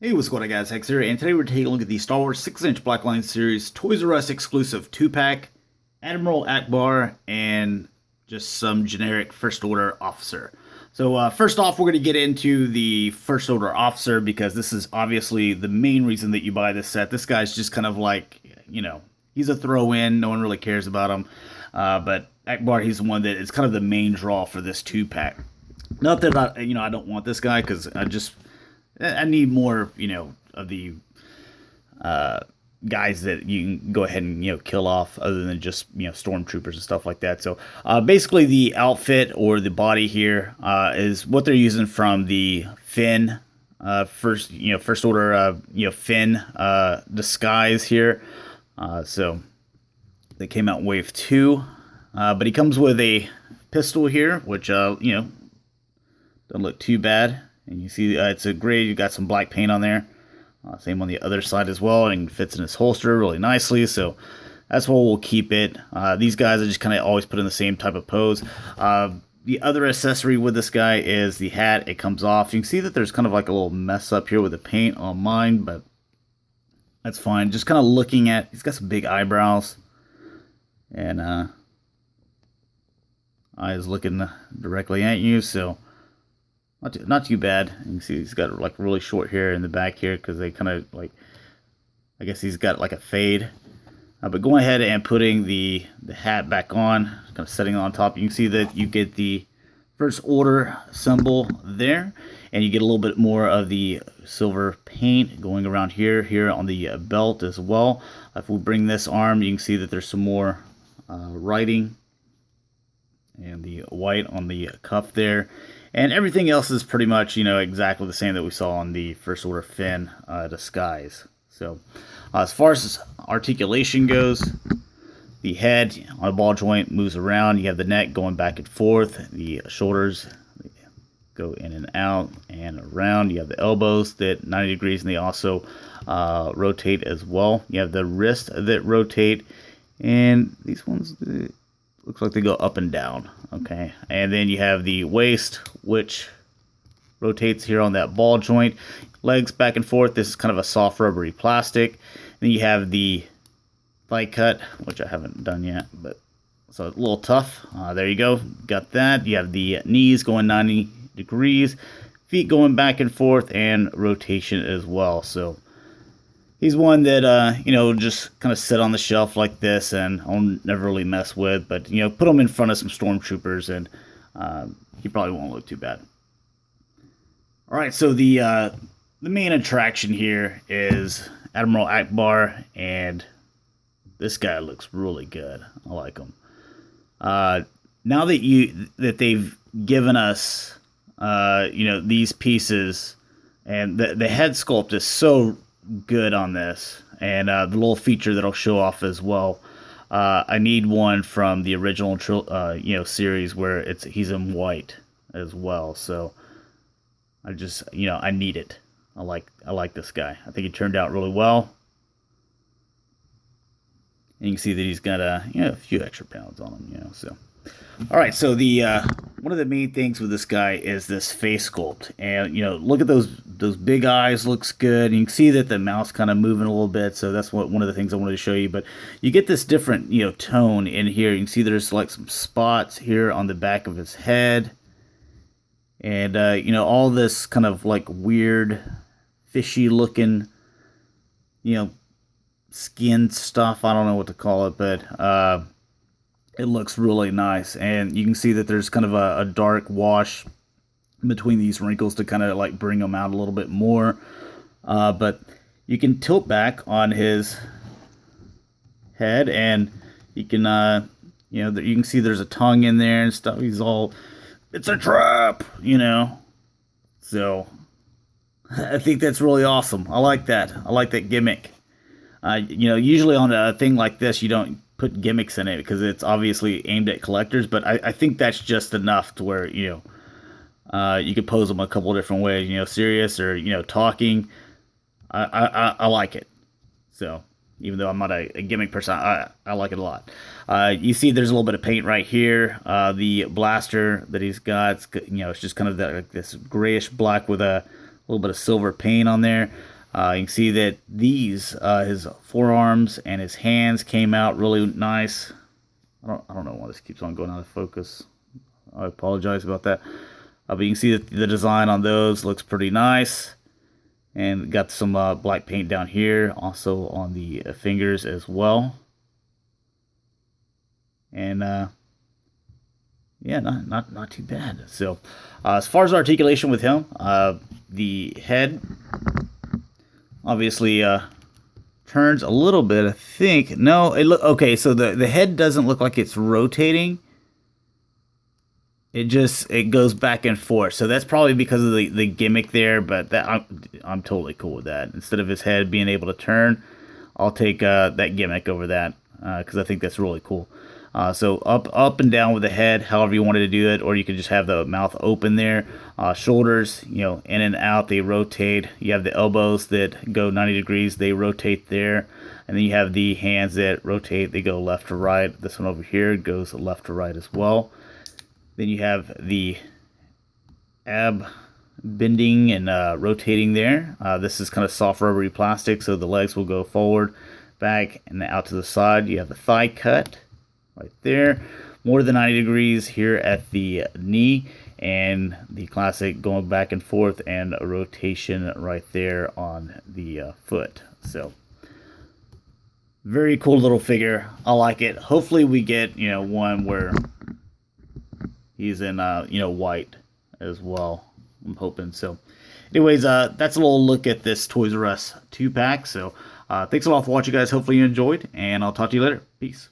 Hey, what's going on, guys? Hex here, and today we're taking a look at the Star Wars 6-inch Blackline Series ToysRus exclusive 2-pack Admiral Ackbar and just some generic First Order officer. So first off, we're going to get into the First Order officer because this is obviously the main reason that you buy this set. This guy's just kind of like, he's a throw-in. No one really cares about him. But Ackbar, he's the one that is kind of the main draw for this 2-pack. Not that I don't want this guy because I need more, of the uh, guys that you can go ahead and kill off, other than just stormtroopers and stuff like that. So basically, the outfit or the body here is what they're using from the Finn first order Finn disguise here. So they came out in wave 2, but he comes with a pistol here, which doesn't look too bad. And you see it's a gray, you got some black paint on there. Same on the other side as well, and fits in his holster really nicely. So that's where we'll keep it. These guys are just kind of always put in the same type of pose. The other accessory with this guy is the hat. It comes off. You can see that there's kind of like a little mess up here with the paint on mine, but that's fine. Just kind of looking at, he's got some big eyebrows, and eyes looking directly at you, so not too bad. You can see he's got like really short hair in the back here because they kind of like, I guess he's got like a fade. But going ahead and putting the hat back on, kind of setting it on top, you can see that you get the First Order symbol there, and you get a little bit more of the silver paint going around here on the belt as well. If we bring this arm, you can see that there's some more writing and the white on the cuff there. And everything else is pretty much, exactly the same that we saw on the First Order Finn disguise. So, as far as articulation goes, the head on a ball joint moves around. You have the neck going back and forth. The shoulders go in and out and around. You have the elbows that 90 degrees, and they also rotate as well. You have the wrists that rotate, and these ones, looks like they go up and down. Okay, and then you have the waist, which rotates here on that ball joint. Legs back and forth. This is kind of a soft rubbery plastic. Then you have the thigh cut, which I haven't done yet, but so a little tough. There you go. Got that. You have the knees going 90 degrees, feet going back and forth, and rotation as well. So he's one that, just kind of sit on the shelf like this, and I'll never really mess with. But, put him in front of some stormtroopers, and he probably won't look too bad. All right, so the main attraction here is Admiral Ackbar, and this guy looks really good. I like him. Now that they've given us, these pieces, and the head sculpt is so good on this, and the little feature that'll show off as well. I need one from the original series where he's in white as well. So I just I need it. I like this guy. I think he turned out really well. And you can see that he's got a few extra pounds on him, so. All right, so the one of the main things with this guy is this face sculpt, and look at those big eyes, looks good. And you can see that the mouth's kind of moving a little bit, so that's one of the things I wanted to show you. But you get this different tone in here. You can see there's like some spots here on the back of his head, and all this kind of like weird, fishy looking, skin stuff. I don't know what to call it, but it looks really nice. And you can see that there's kind of a dark wash between these wrinkles to kind of like bring them out a little bit more. But you can tilt back on his head, and you can you can see there's a tongue in there and stuff. He's all, it's a trap, So I think that's really awesome. I like that. I like that gimmick. Usually on a thing like this, you don't put gimmicks in it because it's obviously aimed at collectors. But I think that's just enough to where you could pose them a couple different ways. Serious or talking. I like it. So even though I'm not a gimmick person, I like it a lot. You see, there's a little bit of paint right here. The blaster that he's got, it's just kind of like this grayish black with a little bit of silver paint on there. You can see that these, his forearms and his hands came out really nice. I don't know why this keeps on going out of focus. I apologize about that. But you can see that the design on those looks pretty nice. And got some black paint down here, also on the fingers as well. And yeah, not too bad. So as far as articulation with him, the head obviously turns a little bit. I think no, okay. So the head doesn't look like it's rotating. It goes back and forth. So that's probably because of the gimmick there. But that I'm totally cool with that. Instead of his head being able to turn, I'll take that gimmick over that because I think that's really cool. So up and down with the head, however you wanted to do it, or you could just have the mouth open there. Shoulders, in and out, they rotate. You have the elbows that go 90 degrees, they rotate there. And then you have the hands that rotate, they go left to right. This one over here goes left to right as well. Then you have the ab bending and rotating there. This is kind of soft rubbery plastic, so the legs will go forward, back, and out to the side. You have the thigh cut right there, more than 90 degrees here at the knee, and the classic going back and forth and a rotation right there on the foot. So very cool little figure. I like it. Hopefully we get one where he's in white as well. I'm hoping so. Anyways, that's a little look at this Toys R Us 2-pack. So thanks a lot for watching, guys. Hopefully you enjoyed, and I'll talk to you later. Peace.